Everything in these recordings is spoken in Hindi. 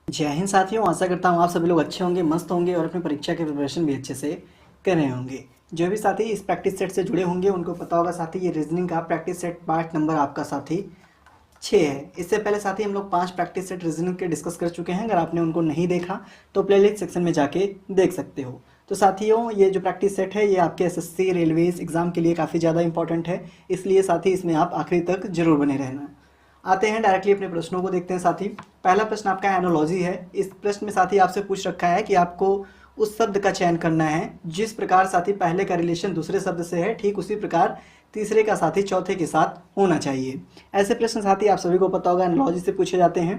जय हिंद साथियों, आशा करता हूँ आप सभी लोग अच्छे होंगे, मस्त होंगे और अपनी परीक्षा की प्रिपरेशन भी अच्छे से कर रहे होंगे। जो भी साथी इस प्रैक्टिस सेट से जुड़े होंगे उनको पता होगा साथी, ये रीजनिंग का प्रैक्टिस सेट पार्ट नंबर आपका साथी 6 है। इससे पहले साथी हम लोग 5 प्रैक्टिस सेट रीजनिंग के डिस्कस कर चुके हैं। अगर आपने उनको नहीं देखा तो प्लेलिस्ट सेक्शन में जाके देख सकते हो। तो साथियों, ये जो प्रैक्टिस सेट है ये आपके एसएससी रेलवेज एग्जाम के लिए काफ़ी ज़्यादा इंपॉर्टेंट है, इसलिए साथी इसमें आप आखिरी तक जरूर बने रहना। आते हैं डायरेक्टली अपने प्रश्नों को देखते हैं साथी। पहला प्रश्न आपका एनोलॉजी है। इस प्रश्न में साथी आपसे पूछ रखा है कि आपको उस शब्द का चयन करना है जिस प्रकार साथी पहले का रिलेशन दूसरे शब्द से है, ठीक उसी प्रकार तीसरे का साथी चौथे के साथ होना चाहिए। ऐसे प्रश्न साथी आप सभी को पता होगा एनोलॉजी से पूछे जाते हैं।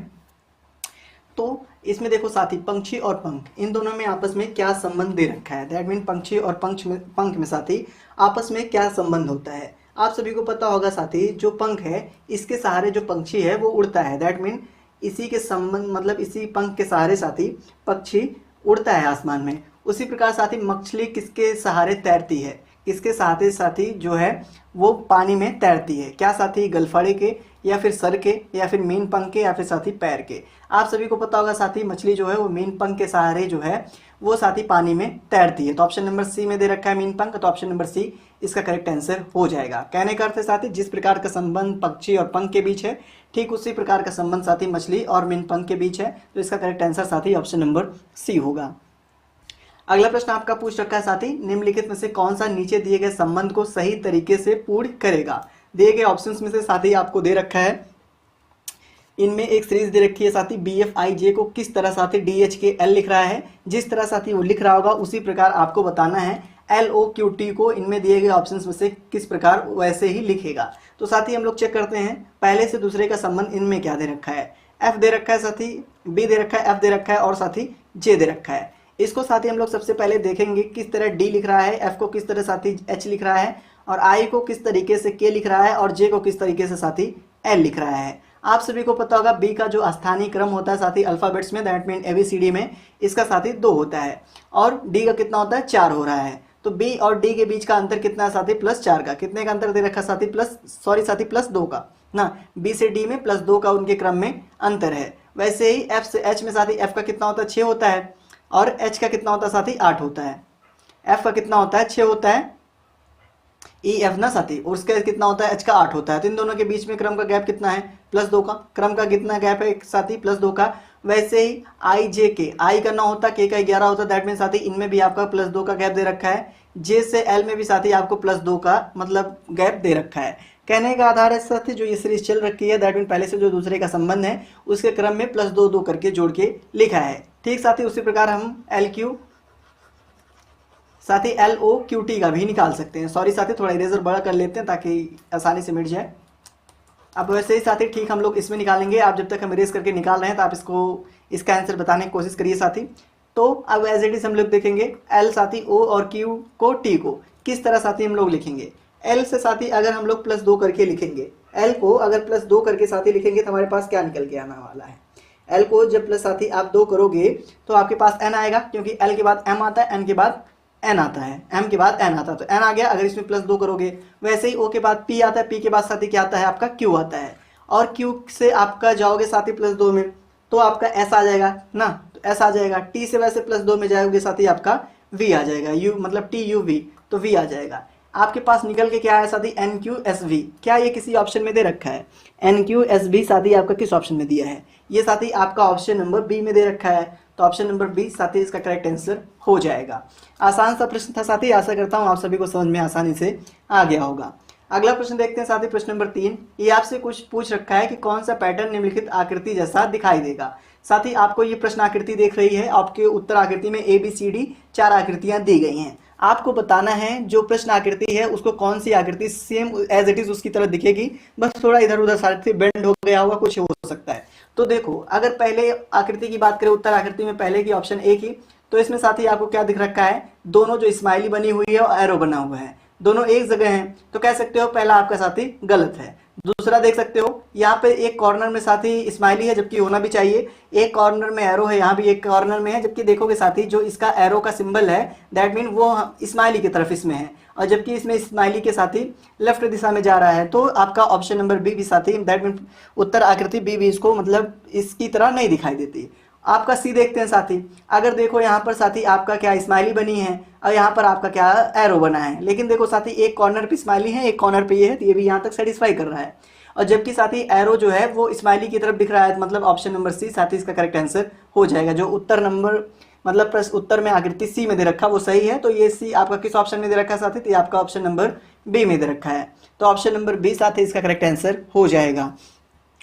तो इसमें देखो साथी, पंक्षी और पंख इन दोनों में आपस में क्या संबंध दे रखा है। दैट मीन पंक्षी और पंख में साथी आपस में क्या संबंध होता है। आप सभी को पता होगा साथी, जो पंख है इसके सहारे जो पंक्षी है वो उड़ता है। दैट मीन इसी के संबंध मतलब इसी पंख के सहारे साथी पक्षी उड़ता है आसमान में। उसी प्रकार साथी मछली किसके सहारे तैरती है, किसके साथ साथी जो है वो पानी में तैरती है। क्या साथी, गलफड़े के या फिर सर के या फिर मीन पंख के या फिर साथी पैर के। आप सभी को पता होगा साथी, मछली जो है वो मीन पंख के सहारे जो है वो साथी पानी में तैरती है। तो ऑप्शन नंबर सी में दे रखा है मीन पंख, तो ऑप्शन नंबर सी इसका करेक्ट आंसर हो जाएगा। कहने का अर्थ है साथी, जिस प्रकार का संबंध पक्षी और पंख के बीच है ठीक उसी प्रकार का संबंध साथी मछली और मीन पंख के बीच है। तो इसका करेक्ट आंसर साथी ऑप्शन नंबर सी होगा। अगला प्रश्न आपका पूछ रखा है साथी, निम्नलिखित में से कौन सा नीचे दिए गए संबंध को सही तरीके से पूर्ण करेगा। दिए गए ऑप्शंस में से साथी आपको दे रखा है, इनमें एक सीरीज दे रखी है साथी, बी एफ आई जे को किस तरह साथी डी एच के एल लिख रहा है। जिस तरह साथी वो लिख रहा होगा उसी प्रकार आपको बताना है एल ओ क्यू टी को इनमें दिए गए ऑप्शंस में से किस प्रकार वैसे ही लिखेगा। तो साथी हम लोग चेक करते हैं पहले से दूसरे का संबंध इनमें क्या दे रखा है। एफ दे रखा है साथी, बी दे रखा है, एफ दे रखा है और साथी जे दे रखा है। इसको साथी हम लोग सबसे पहले देखेंगे किस तरह डी लिख रहा है, एफ को किस तरह साथी एच लिख रहा है और आई को किस तरीके से के लिख रहा है और जे को किस तरीके से साथी एल लिख रहा है। आप सभी को पता होगा बी का जो स्थानीय क्रम होता है साथी अल्फाबेट्स में, दैट मीन एबीसीडी में, इसका साथी 2 होता है और डी का कितना होता है 4 हो रहा है। तो बी और डी के बीच का अंतर कितना है साथी, +4 का। कितने का अंतर दे रखा साथी, +2 का ना। बी से डी में +2 का उनके क्रम में अंतर है। वैसे ही एफ से एच में साथी एफ का कितना होता है 6 होता है और एच का कितना होता है साथी 8 होता है। एफ का कितना होता है 6 होता है ई एफ ना साथी, और उसका कितना होता है एच का 8 होता है। तो इन दोनों के बीच में क्रम का गैप कितना है, +2 का। क्रम का कितना गैप है साथी, +2 का। वैसे ही आई जे के, आई का 9 होता है, के का 11 होता है। दैट मीन साथी इनमें भी आपका +2 का गैप दे रखा है। जे से एल में भी साथी आपको +2 का मतलब गैप दे रखा है। कहने का आधार है साथी, जो ये सीरीज चल रखी है दैट मीन पहले से जो दूसरे का संबंध है उसके क्रम में +2 करके जोड़ के लिखा है। ठीक साथी, उसी प्रकार हम एल क्यू साथी एल ओ क्यू टी का भी निकाल सकते हैं। सॉरी साथी, थोड़ा इरेजर बड़ा कर लेते हैं ताकि आसानी से मिट जाए। अब वैसे ही साथी ठीक हम लोग इसमें निकालेंगे। आप जब तक हम इरेज करके निकाल रहे हैं तो आप इसका आंसर बताने की कोशिश करिए साथी। तो अब एज इट इज हम लोग देखेंगे एल साथी ओ और क्यू को टी को किस तरह साथी हम लोग लिखेंगे। एल से साथी अगर हम लोग +2 करके लिखेंगे, एल को अगर +2 करके साथी लिखेंगे तो हमारे पास क्या निकल के आना वाला है। एल को जब प्लस साथी आप 2 करोगे तो आपके पास एन आएगा, क्योंकि एल के बाद एम आता है, एन के बाद एन आता है, एम के बाद एन आता है, तो एन आ गया। अगर इसमें +2 करोगे, वैसे ही ओ के बाद पी आता है, पी के बाद साथी क्या आता है आपका क्यू आता है, और क्यू से आपका जाओगे साथी +2 में तो आपका एस आ जाएगा ना, तो एस आ जाएगा। टी से वैसे +2 में जाओगे साथी आपका वी आ जाएगा, यू मतलब टी यू वी, तो वी आ जाएगा। आपके पास निकल के क्या है साथी एन क्यू एस वी। क्या ये किसी ऑप्शन में दे रखा है, एन क्यू एस वी साथी आपका किस ऑप्शन में दिया है, ये साथी आपका ऑप्शन नंबर बी में दे रखा है। तो ऑप्शन नंबर बी साथी इसका करेक्ट आंसर हो जाएगा। आसान सा प्रश्न था साथी, आशा करता हूँ आप सभी को समझ में आसानी से आ गया होगा। अगला प्रश्न देखते हैं साथी, प्रश्न नंबर 3। ये आपसे कुछ पूछ रखा है कि कौन सा पैटर्न निम्नलिखित आकृति जैसा दिखाई देगा। साथी आपको ये प्रश्न आकृति देख रही है, आपके उत्तर आकृति में ए बी सी डी 4 आकृतियां दी गई हैं। आपको बताना है जो प्रश्न आकृति है उसको कौन सी आकृति सेम एज इट इज उसकी तरह दिखेगी, बस थोड़ा इधर उधर साथी बेंड हो गया होगा, कुछ हो सकता है। तो देखो, अगर पहले आकृति की बात करें, उत्तर आकृति में पहले की ऑप्शन ए की, तो इसमें साथी आपको क्या दिख रखा है, दोनों जो स्माइली बनी हुई है और एरो बना हुआ है, दोनों एक जगह हैं। तो कह सकते हो पहला आपका साथी गलत है। दूसरा देख सकते हो यहाँ पे एक कॉर्नर में साथी स्माइली है, जबकि होना भी चाहिए। एक कॉर्नर में एरो है, यहाँ भी एक कॉर्नर में है, जबकि देखोगे साथी जो इसका एरो का सिंबल है दैट मीन वो स्माइली की तरफ इसमें है, और जबकि इसमें स्माइली के साथी लेफ्ट दिशा में जा रहा है। तो आपका ऑप्शन नंबर बी भी साथी दैट मीन उत्तर आकृति बी भी इसको मतलब इसकी तरह नहीं दिखाई देती। आपका सी देखते हैं साथी। अगर देखो यहाँ पर साथी आपका क्या स्माइली बनी है और यहाँ पर आपका क्या एरो बना है, लेकिन देखो साथी एक कॉर्नर पे स्माइली है, एक कॉर्नर पे ये है, तो ये भी यहाँ तक सेटिस्फाई कर रहा है। और जबकि साथी एरो जो है वो स्माइली की तरफ दिख रहा है, मतलब ऑप्शन नंबर सी साथी इसका करेक्ट आंसर हो जाएगा। जो उत्तर नंबर मतलब प्रश्न उत्तर में आकृति सी में दे रखा वो सही है, तो ये सी आपका किस ऑप्शन में दे रखा है साथी, तो ये आपका ऑप्शन नंबर बी में दे रखा है। तो ऑप्शन नंबर बी साथी इसका करेक्ट आंसर हो जाएगा।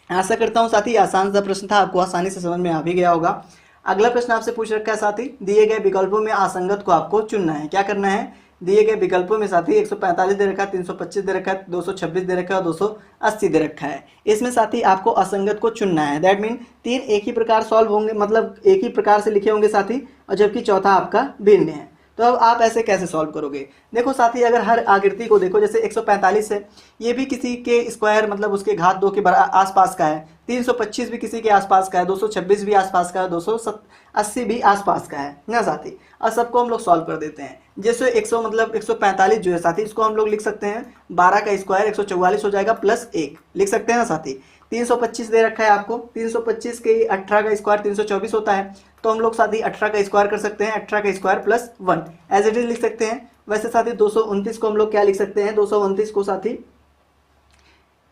आशा करता हूँ साथी आसान सा प्रश्न था, आपको आसानी से समझ में आ भी गया होगा। अगला प्रश्न आपसे पूछ रखा है साथी, दिए गए विकल्पों में असंगत को आपको चुनना है। क्या करना है, दिए गए विकल्पों में साथी 145 दे रखा है, 325 दे रखा है, 226 दे रखा है और 280 दे रखा है। इसमें साथी आपको असंगत को चुनना है। दैट मीन तीन एक ही प्रकार सॉल्व होंगे, मतलब एक ही प्रकार से लिखे होंगे साथी, और जबकि चौथा आपका भिन्न है। तो अब आप ऐसे कैसे सॉल्व करोगे। देखो साथी अगर हर आकृति को देखो, जैसे 145 है, ये भी किसी के स्क्वायर मतलब उसके घात 2 के आसपास का है, 325 भी किसी के आसपास का है, 226 भी आसपास का है, 280 भी आसपास का है ना साथी। और सबको हम लोग सॉल्व कर देते हैं। जैसे 145 जो है साथी, इसको हम लोग लिख सकते हैं 12 का स्क्वायर 144 हो जाएगा प्लस 1 लिख सकते हैं ना साथी। 325 दे रखा है आपको, 325 के 18 का स्क्वायर 324 होता है, तो हम लोग साथी 18 का स्क्वायर कर सकते हैं, 18 का square plus 1 as it is लिख सकते हैं। वैसे साथी 229 को हम लोग क्या लिख सकते हैं, 229 को साथी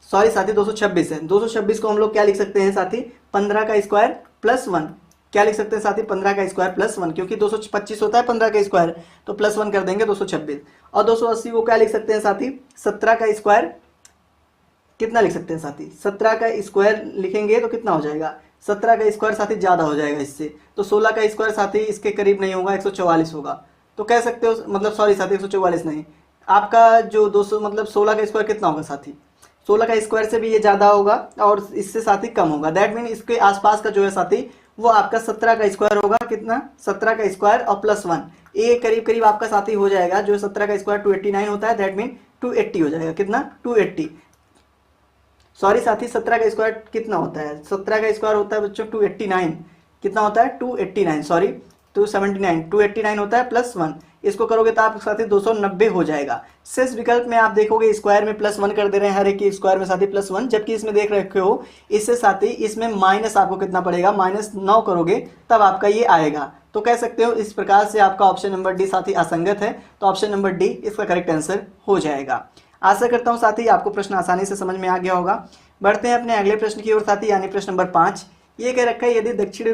सॉरी साथी 226 है, 226 को हम लोग क्या लिख सकते हैं साथी, 15 का स्क्वायर प्लस 1 क्या लिख सकते हैं साथी, 15 का स्क्वायर प्लस 1, क्योंकि 225 होता है 15 का स्क्वायर, तो प्लस 1 कर देंगे 226। और 280 को क्या लिख सकते हैं साथी, 17 का स्क्वायर कितना लिख सकते हैं साथी, 17 का स्क्वायर लिखेंगे तो कितना हो जाएगा, 17 का स्क्वायर साथी ज़्यादा हो जाएगा इससे, तो 16 का स्क्वायर साथी इसके करीब नहीं होगा, 144 होगा। तो कह सकते हो मतलब सॉरी साथी 144 नहीं, आपका जो 200 मतलब 16 का स्क्वायर कितना होगा साथी, 16 का स्क्वायर से भी ये ज़्यादा होगा और इससे साथी कम होगा। दैट मीन इसके आसपास का जो है साथी वो आपका 17 का स्क्वायर होगा, कितना 17 का स्क्वायर और प्लस 1, ये करीब करीब आपका साथी हो जाएगा। जो 17 का स्क्वायर 289 होता है, दैट मीन 280 हो जाएगा, कितना 280 सॉरी साथी 17 का स्क्वायर कितना होता है, 17 का स्क्वायर होता है बच्चों 289, कितना होता है 289 सॉरी 279, 289 होता है प्लस 1, इसको करोगे तो आप साथी 290 हो जाएगा। शेष विकल्प में आप देखोगे स्क्वायर में प्लस 1 कर दे रहे हैं, हर एक की स्क्वायर में साथी प्लस 1, जबकि इसमें देख रखे हो इससे साथी इसमें माइनस आपको कितना पड़ेगा, -9 करोगे तब आपका ये आएगा। तो कह सकते हो इस प्रकार से आपका ऑप्शन नंबर डी साथी असंगत है, तो ऑप्शन नंबर डी इसका करेक्ट आंसर हो जाएगा। आशा करता हूँ साथी आपको प्रश्न आसानी से समझ में आ गया होगा। बढ़ते हैं अपने अगले प्रश्न की ओर साथी, यानी प्रश्न नंबर 5। ये कह रखा है यदि दक्षिण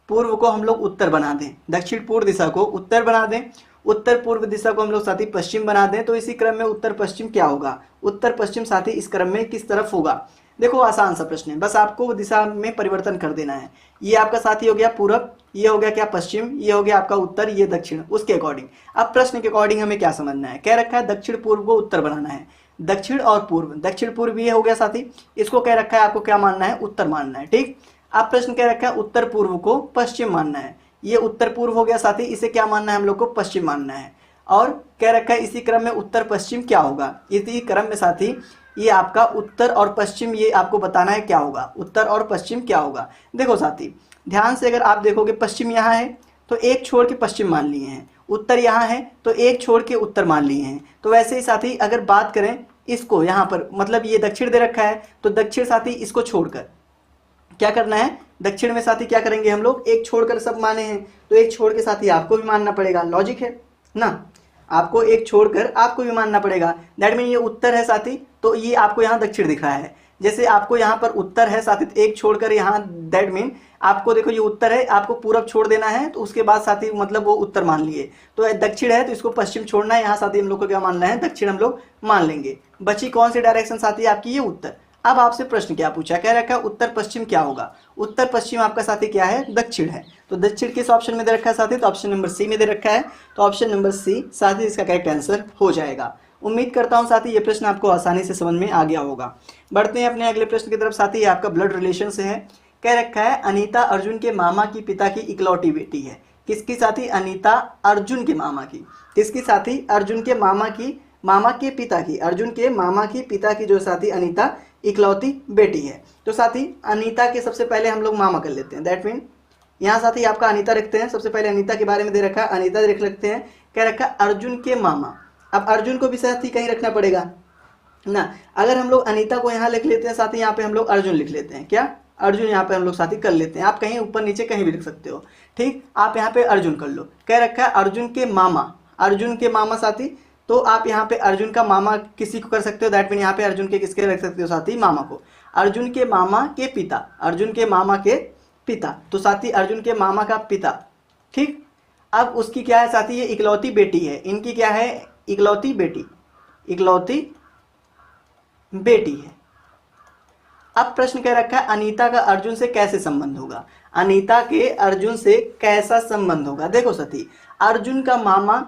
पूर्व को हम लोग उत्तर बना दें, दक्षिण पूर्व दिशा को उत्तर बना दें, उत्तर पूर्व दिशा को हम लोग साथी पश्चिम बना दें, तो इसी क्रम में उत्तर पश्चिम क्या होगा, उत्तर पश्चिम साथी इस क्रम में किस तरफ होगा। देखो आसान सा प्रश्न है, बस आपको दिशा में परिवर्तन कर देना है। ये आपका साथी हो गया पूरब, ये हो गया क्या पश्चिम, ये हो गया आपका उत्तर, ये दक्षिण, उसके अकॉर्डिंग। अब प्रश्न के अकॉर्डिंग हमें क्या समझना है, कह रखा है दक्षिण पूर्व को उत्तर बनाना है, दक्षिण और पूर्व, दक्षिण पूर्व ये हो गया साथी, इसको कह रखा है आपको क्या मानना है, उत्तर मानना है। ठीक, अब प्रश्न कह रखा है उत्तर पूर्व को पश्चिम मानना है, ये उत्तर पूर्व हो गया साथी, इसे क्या मानना है हम लोग को, पश्चिम मानना है। और कह रखा है इसी क्रम में उत्तर पश्चिम क्या होगा, इसी क्रम में साथी ये आपका उत्तर और पश्चिम ये आपको बताना है क्या होगा, उत्तर और पश्चिम क्या होगा। देखो साथी ध्यान से अगर आप देखोगे, पश्चिम यहाँ है तो एक छोड़ के पश्चिम मान लिए हैं, उत्तर यहाँ है तो एक छोड़ के उत्तर मान लिए हैं। तो वैसे ही साथी अगर बात करें इसको, यहाँ पर मतलब ये दक्षिण दे रखा है, तो दक्षिण साथी इसको छोड़कर क्या करना है, दक्षिण में साथी क्या करेंगे हम लोग, एक छोड़कर सब माने हैं, तो एक छोड़ के साथी आपको भी मानना पड़ेगा, लॉजिक है ना, आपको एक छोड़कर आपको भी मानना पड़ेगा। दैट मीन ये उत्तर है साथी, तो ये आपको यहाँ दक्षिण दिख रहा है, जैसे आपको यहाँ पर उत्तर है साथी एक छोड़कर यहाँ, दैट मीन आपको देखो ये उत्तर है, आपको पूरब छोड़ देना है, तो उसके बाद साथी मतलब वो उत्तर मान लिए, तो दक्षिण है तो इसको पश्चिम छोड़ना है, यहाँ साथी हम लोग को क्या मानना है, दक्षिण हम लोग मान लेंगे। बची कौन सी डायरेक्शन साथी आपकी, ये उत्तर। अब आपसे प्रश्न क्या पूछा, कह रखा है उत्तर पश्चिम क्या होगा, उत्तर पश्चिम आपका साथी क्या है, दक्षिण है, तो दक्षिण किस ऑप्शन में दे रखा है साथी, तो ऑप्शन नंबर सी में दे रखा है, तो ऑप्शन नंबर सी साथी इसका करेक्ट आंसर हो जाएगा। उम्मीद करता हूं साथी ये प्रश्न आपको आसानी से समझ में आ गया होगा। बढ़ते हैं अपने अगले प्रश्न की तरफ साथी, ये आपका ब्लड रिलेशन से है। कह रखा है अनीता अर्जुन के मामा की पिता की इकलौती बेटी है, किसकी साथी, अनीता अर्जुन के मामा की, किसकी साथी, अर्जुन के मामा की, मामा के पिता की, अर्जुन के मामा की पिता की जो साथी अनीता इकलौती बेटी है। तो साथी अनीता के सबसे पहले हम लोग मामा कर लेते हैं, दैट मीन यहाँ साथी आपका अनीता रखते हैं, सबसे पहले अनीता के बारे में दे रखा है, अनीता लिख लेते हैं। कह रखा है अर्जुन के मामा, अब अर्जुन को भी साथी कहीं रखना पड़ेगा ना, अगर हम लोग अनीता को यहाँ लिख लेते हैं साथी, यहाँ पे हम लोग अर्जुन लिख लेते हैं, क्या अर्जुन यहाँ पे हम लोग साथी कर लेते हैं। आप कहीं ऊपर नीचे कहीं भी लिख सकते हो, ठीक। आप यहाँ पे अर्जुन कर लो। कह रखा है अर्जुन के मामा, अर्जुन के मामा साथी, तो आप यहाँ पे अर्जुन का मामा किसी को कर सकते हो, दैट मीन यहाँ पे अर्जुन के किसके रख सकते हो साथी, मामा को। अर्जुन के मामा के पिता, अर्जुन के मामा के पिता, तो साथी अर्जुन के मामा का पिता, ठीक। अब उसकी क्या है साथी, ये इकलौती बेटी है, इनकी क्या है, इकलौती बेटी, इकलौती बेटी है। अब प्रश्न कह रखा है अनीता का अर्जुन से कैसे संबंध होगा, अनीता के अर्जुन से कैसा संबंध होगा। देखो साथी, अर्जुन का मामा,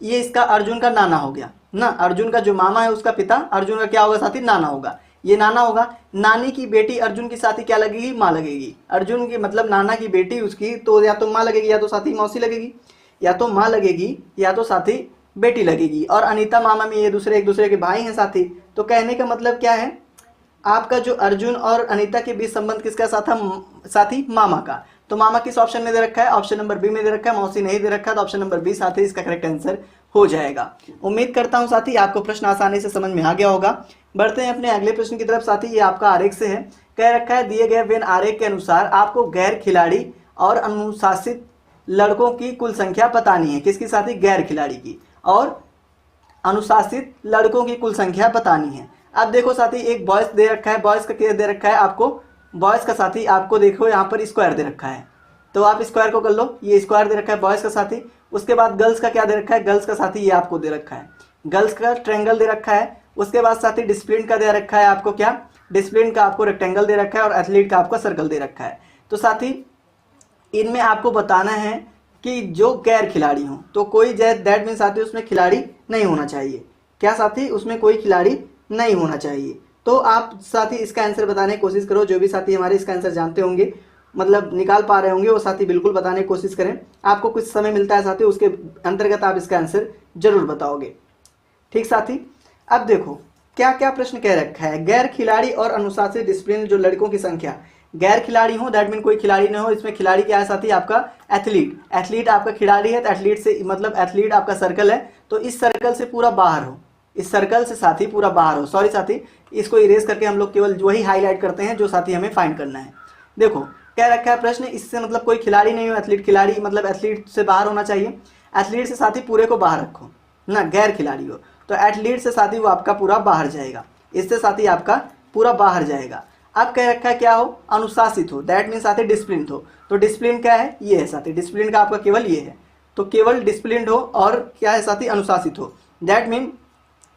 ये इसका अर्जुन का नाना हो गया ना, अर्जुन का जो मामा है उसका पिता, अर्जुन का क्या होगा साथी, नाना होगा, ये नाना होगा। नानी की बेटी अर्जुन की साथी क्या लगेगी, माँ लगेगी। अर्जुन की मतलब नाना की बेटी उसकी, तो या तो माँ लगेगी या तो साथी मौसी लगेगी, या तो माँ लगेगी या तो साथी बेटी लगेगी। और अनीता मामा में ये दूसरे एक दूसरे के भाई हैं साथी। तो कहने का मतलब क्या है, आपका जो अर्जुन और अनीता के बीच संबंध किसका साथी, मामा का। तो मामा किस ऑप्शन में दे रखा है, ऑप्शन नंबर बी में दे रखा है, मौसी नहीं दे रखा है, तो ऑप्शन नंबर बी साथी इसका करेक्ट आंसर हो जाएगा। उम्मीद करता हूं साथी आपको प्रश्न आसानी से समझ में आ गया होगा। बढ़ते हैं अपने अगले प्रश्न की तरफ साथी, ये आपका आरेख से है। कह रखा है दिए गए वेन आरेख के अनुसार आपको गैर खिलाड़ी और अनुशासित लड़कों की कुल संख्या बतानी है। किसकी साथी, गैर खिलाड़ी की और अनुशासित लड़कों की कुल संख्या बतानी है। अब देखो साथी, एक बॉयज दे रखा है, बॉयज का क्या दे रखा है आपको, बॉयज का साथी आपको देखो यहाँ पर स्क्वायर दे रखा है, तो आप स्क्वायर को कर लो, ये स्क्वायर दे रखा है बॉयज का साथी। उसके बाद गर्ल्स का क्या दे रखा है, गर्ल्स का साथी ये आपको दे रखा है, गर्ल्स का ट्रायंगल दे रखा है। उसके बाद साथी डिसिप्लिन का दे रखा है आपको, क्या डिसिप्लिन का आपको रेक्टेंगल दे रखा है, और एथलीट का आपका सर्कल दे रखा है। तो साथी इनमें आपको बताना है कि जो गैर खिलाड़ी हो, तो कोई दैट मीन साथी उसमें खिलाड़ी नहीं होना चाहिए, क्या साथी, उसमें कोई खिलाड़ी नहीं होना चाहिए। तो आप साथी इसका आंसर बताने की कोशिश करो, जो भी साथी हमारे इसका आंसर जानते होंगे, मतलब निकाल पा रहे होंगे, वो साथी बिल्कुल बताने की कोशिश करें। आपको कुछ समय मिलता है साथी, उसके अंतर्गत आप इसका आंसर जरूर बताओगे, ठीक साथी। अब देखो क्या क्या प्रश्न कह रखा है, गैर खिलाड़ी और अनुशासित डिसिप्लिन जो लड़कों की संख्या, गैर खिलाड़ी हो दैट मीन कोई खिलाड़ी न हो, इसमें खिलाड़ी क्या है साथी, आपका एथलीट, एथलीट आपका खिलाड़ी है, तो एथलीट से मतलब एथलीट आपका सर्कल है, तो इस सर्कल से पूरा बाहर हो, इस सर्कल से साथी पूरा बाहर हो। सॉरी साथी, इसको इरेज करके हम लोग केवल वही हाईलाइट करते हैं जो साथी हमें फाइंड करना है। देखो क्या रखा है प्रश्न, इससे मतलब कोई खिलाड़ी नहीं हो, एथलीट, खिलाड़ी मतलब एथलीट से बाहर होना चाहिए, एथलीट से साथी पूरे को बाहर रखो ना, गैर खिलाड़ी हो तो एथलीट से साथी वो आपका पूरा बाहर जाएगा, इससे साथी आपका पूरा बाहर जाएगा। अब कह रखा है क्या हो, अनुशासित हो, दैट मीन साथी डिसिप्लिन हो, तो डिसिप्लिन क्या है, ये है साथी, डिसिप्लिन का आपका केवल ये है, तो केवल डिसिप्लिन हो, और क्या है साथी, अनुशासित हो, दैट मीन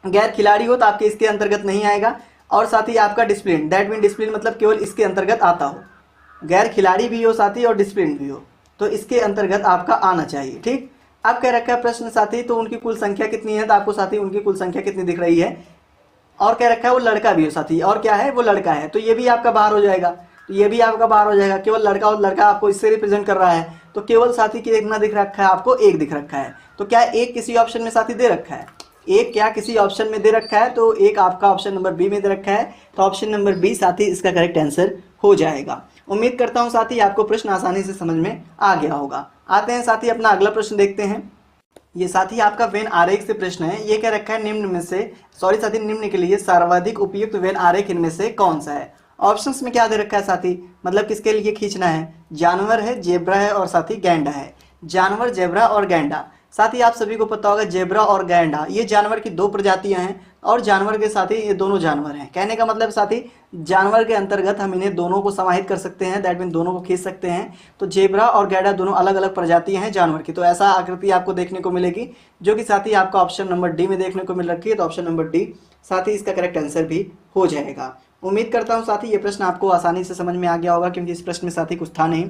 गैर खिलाड़ी हो तो आपके इसके अंतर्गत नहीं आएगा, और साथी आपका डिसिप्लिन, दैट मीन डिसिप्लिन मतलब केवल इसके अंतर्गत आता हो, गैर खिलाड़ी भी हो साथी और डिसिप्लिन भी हो, तो इसके अंतर्गत आपका आना चाहिए, ठीक। अब कह रखा है प्रश्न साथी, तो उनकी कुल संख्या कितनी है, तो आपको साथी उनकी कुल संख्या कितनी दिख रही है, और कह रखा है वो लड़का भी हो साथी, और क्या है वो लड़का है, तो ये भी आपका बाहर हो जाएगा, तो ये भी आपका बाहर हो जाएगा, केवल लड़का, और लड़का आपको इससे रिप्रेजेंट कर रहा है, तो केवल साथी कितना दिख रखा है आपको, एक दिख रखा है। तो क्या एक किसी ऑप्शन में साथी दे रखा है, एक क्या किसी ऑप्शन में दे रखा है, तो एक आपका ऑप्शन नंबर बी में दे रखा है, तो ऑप्शन नंबर बी साथी इसका करेक्ट आंसर हो जाएगा। उम्मीद करता हूं साथी आपको प्रश्न आसानी से समझ में आ गया होगा। आते हैं साथी अपना अगला प्रश्न देखते हैं। ये साथी आपका वेन आरेख से प्रश्न है, ये क्या रखा है, निम्न में से, सॉरी साथी, निम्न के लिए सर्वाधिक उपयुक्त वेन आरेख इनमें से कौन सा है। ऑप्शंस में क्या दे रखा है साथी, मतलब किसके लिए खींचना है, जानवर है, जेब्रा है, और साथी गैंडा है, जानवर, जेब्रा और गैंडा। साथी आप सभी को पता होगा जेब्रा और गैंडा ये जानवर की दो प्रजातियां हैं, और जानवर के साथी ये दोनों जानवर हैं। कहने का मतलब साथी जानवर के अंतर्गत हम इन्हें दोनों को समाहित कर सकते हैं, दैट मीन दोनों को खींच सकते हैं। तो जेब्रा और गैंडा दोनों अलग अलग प्रजातियां हैं जानवर की, तो ऐसा आकृति आपको देखने को मिलेगी, जो कि साथी आपका ऑप्शन नंबर डी में देखने को मिल रखी है, तो ऑप्शन नंबर डी साथी इसका करेक्ट आंसर भी हो जाएगा। उम्मीद करता हूँ साथी ये प्रश्न आपको आसानी से समझ में आ गया होगा, क्योंकि इस प्रश्न में साथी कुछ था नहीं।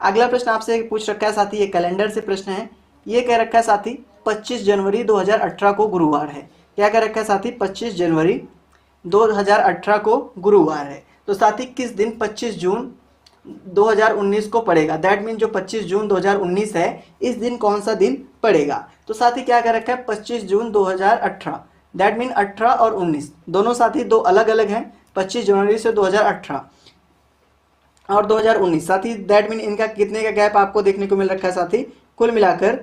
अगला प्रश्न आपसे पूछ रखा है साथी, ये कैलेंडर से प्रश्न है, ये कह रखा है साथी 25 जनवरी 2018 को गुरुवार है। क्या कह रखा है साथी, 25 जनवरी 2018 को गुरुवार है, तो साथी किस दिन 25 जून 2019 को पड़ेगा, दैट मीन जो 25 जून 2019 है इस दिन कौन सा दिन पड़ेगा। तो साथी क्या कह रखा है 25 जून 2018, दैट मीन 18 और 19 दोनों साथी दो अलग अलग हैं, 25 जनवरी से 2018 और 2019 साथी, दैट मीन इनका कितने का गैप आपको देखने को मिल रखा है साथी, कुल मिलाकर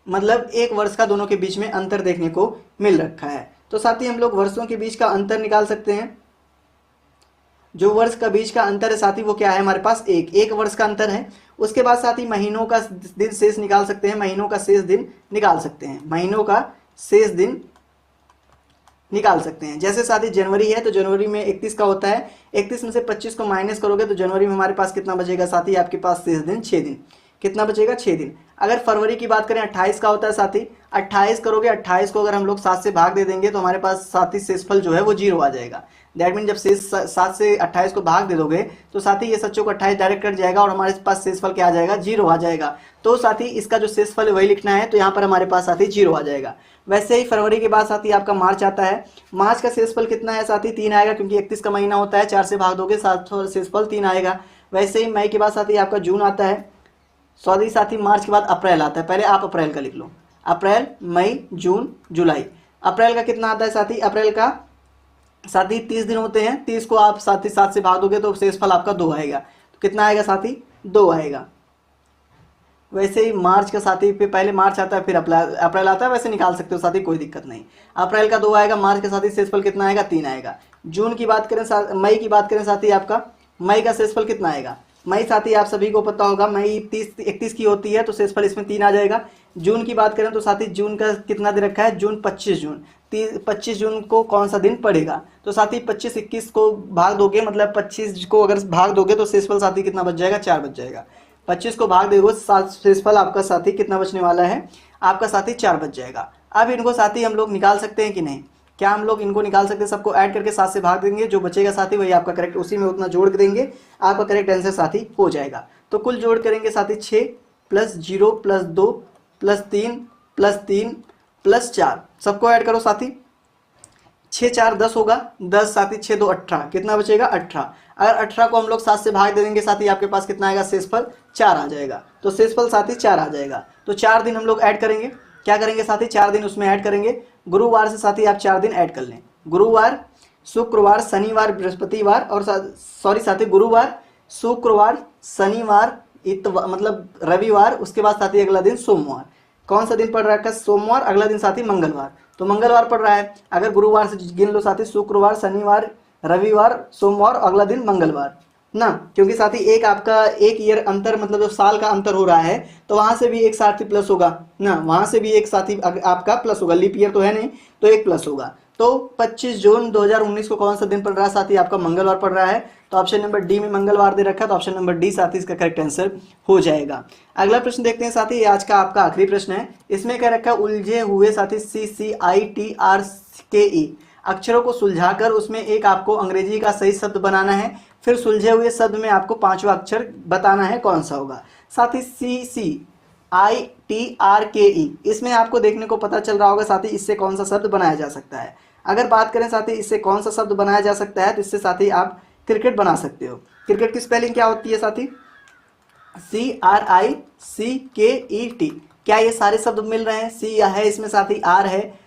मतलब एक वर्ष का दोनों के बीच में अंतर देखने को मिल रखा है। तो साथी हम लोग वर्षों के बीच का अंतर निकाल सकते हैं। जो वर्ष का बीच का अंतर है साथी वो क्या है हमारे पास, एक वर्ष का अंतर है। उसके बाद साथी महीनों का दिन शेष निकाल सकते हैं, महीनों का शेष दिन निकाल सकते हैं, महीनों का शेष दिन निकाल सकते हैं। जैसे साथी जनवरी है तो जनवरी में 31 का होता है, 31 में से 25 को माइनस करोगे तो जनवरी में हमारे पास कितना बचेगा साथी, आपके पास शेष दिन 6 दिन। कितना बचेगा, 6 दिन। अगर फरवरी की बात करें 28 का होता है साथी, 28 करोगे, 28 को अगर हम लोग 7 से भाग दे देंगे तो हमारे पास साथी शेषफल जो है वो 0 आ जाएगा। दैट मीन जब शेष 7 से 28 को भाग दे दोगे तो साथी ये सच्चों को 28 डायरेक्ट कट जाएगा और हमारे पास शेषफल क्या आ जाएगा, 0 आ जाएगा। तो साथी इसका जो शेषफल है वही लिखना है, तो यहाँ पर हमारे पास साथी 0 आ जाएगा। वैसे ही फरवरी के बाद साथी आपका मार्च आता है, मार्च का शेषफल कितना है साथी, 3 आएगा, क्योंकि 31 का महीना होता है, 4 से भाग दोगे शेषफल 3 आएगा। वैसे ही मई के बाद साथी आपका जून आता है, सॉरी साथी मार्च के बाद अप्रैल आता है, पहले आप अप्रैल का लिख लो, अप्रैल, मई, जून, जुलाई। अप्रैल का कितना आता है साथी, अप्रैल का साथी 30 दिन होते हैं, 30 को आप साथी 7 से भाग दोगे तो शेषफल आपका 2 आएगा। तो कितना आएगा साथी, 2 आएगा। वैसे ही मार्च का साथी पे पहले मार्च आता है फिर अप्रैल आता है, वैसे निकाल सकते हो साथी, कोई दिक्कत नहीं। अप्रैल का 2 आएगा, मार्च का साथी शेषफल कितना आएगा, 3 आएगा। जून की बात करें, मई की बात करें साथी, आपका मई का शेषफल कितना आएगा, मई साथी आप सभी को पता होगा मई 31 की होती है तो शेषफल इसमें 3 आ जाएगा। जून की बात करें तो साथी जून का कितना दिन रखा है, जून 25 जून, 25 जून को कौन सा दिन पड़ेगा, तो साथी 25 21 को भाग दोगे, मतलब 25 को अगर भाग दोगे तो शेषफल साथी कितना बच जाएगा, 4 बच जाएगा। 25 को भाग दोगे शेषफल आपका साथी कितना बचने वाला है, आपका साथी 4 बच जाएगा। अब इनको साथी हम लोग निकाल सकते हैं कि नहीं, क्या हम लोग इनको निकाल सकते हैं, सबको ऐड करके 7 से भाग देंगे, जो बचेगा साथी वही आपका करेक्ट, उसी में उतना जोड़ देंगे, आपका करेक्ट आंसर साथी हो जाएगा। तो कुल जोड़ करेंगे साथी 6 + 0 + 2 + 3 + 3 + 4, सबको ऐड करो साथी, 6 4 10 होगा, 10 साथी 6 2 18, कितना बचेगा 18। अगर 18 को हम लोग 7 से भाग दे देंगे साथी आपके पास कितना आएगा, शेषफल 4 आ जाएगा। तो शेषफल साथी 4 आ जाएगा। तो 4 दिन हम लोग ऐड करेंगे, क्या करेंगे साथी, 4 दिन उसमें ऐड करेंगे। गुरुवार से साथी आप 4 दिन ऐड कर लें, गुरुवार, शुक्रवार, शनिवार, बृहस्पतिवार, और सॉरी साथी गुरुवार, शुक्रवार, शनिवार, मतलब रविवार, उसके बाद साथी अगला दिन सोमवार। कौन सा दिन पड़ रहा है, सोमवार, अगला दिन साथी मंगलवार, तो मंगलवार पड़ रहा है। अगर गुरुवार से गिन लो साथी, शुक्रवार, शनिवार, रविवार, सोमवार, अगला दिन मंगलवार ना, क्योंकि साथी एक आपका एक ईयर अंतर, मतलब जो साल का अंतर हो रहा है तो वहां से भी एक साथी प्लस होगा ना, वहां से भी एक साथी आपका प्लस होगा, लीप ईयर तो है नहीं तो एक प्लस होगा। तो 25 जून 2019 को कौन सा दिन पड़ रहा है साथी, आपका मंगलवार पड़ रहा है। तो ऑप्शन नंबर डी में मंगलवार दे रखा है, तो ऑप्शन नंबर डी साथी इसका करेक्ट आंसर हो जाएगा। अगला प्रश्न देखते हैं साथी, ये आज का आपका आखिरी प्रश्न है। इसमें क्या रखा है, उलझे हुए साथी CCITRKE अक्षरों को सुलझाकर उसमें एक आपको अंग्रेजी का सही शब्द बनाना है, फिर सुलझे हुए शब्द में आपको 5वां अक्षर बताना है, कौन सा होगा साथी। CCITRKE, इसमें आपको देखने को पता चल रहा होगा साथी इससे कौन सा शब्द बनाया जा सकता है। अगर बात करें साथी इससे कौन सा शब्द बनाया जा सकता है, तो इससे साथी आप क्रिकेट बना सकते हो। क्रिकेट की स्पेलिंग क्या होती है साथी, CRICKET। क्या ये सारे शब्द मिल रहे हैं, सी है इसमें साथी, आर है,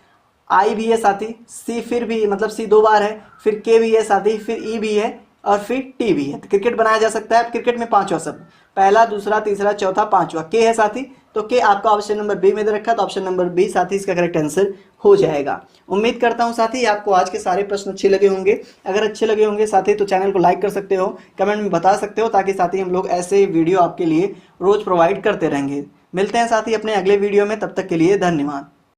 आई भी है साथी, सी फिर भी मतलब सी 2 बार है, फिर के भी है साथी, फिर ई भी है, और फिर टी भी है। तो क्रिकेट बनाया जा सकता है। क्रिकेट में 5वां शब्द, पहला, दूसरा, तीसरा, चौथा, 5वां के है साथी, तो के आपका ऑप्शन नंबर बी में दे रखा है, तो ऑप्शन नंबर बी साथी इसका करेक्ट आंसर हो जाएगा। उम्मीद करता हूं साथी आपको आज के सारे प्रश्न अच्छे लगे होंगे। अगर अच्छे लगे होंगे साथी तो चैनल को लाइक कर सकते हो, कमेंट में बता सकते हो, ताकि साथी हम लोग ऐसे वीडियो आपके लिए रोज प्रोवाइड करते रहेंगे। मिलते हैं साथी अपने अगले वीडियो में, तब तक के लिए धन्यवाद।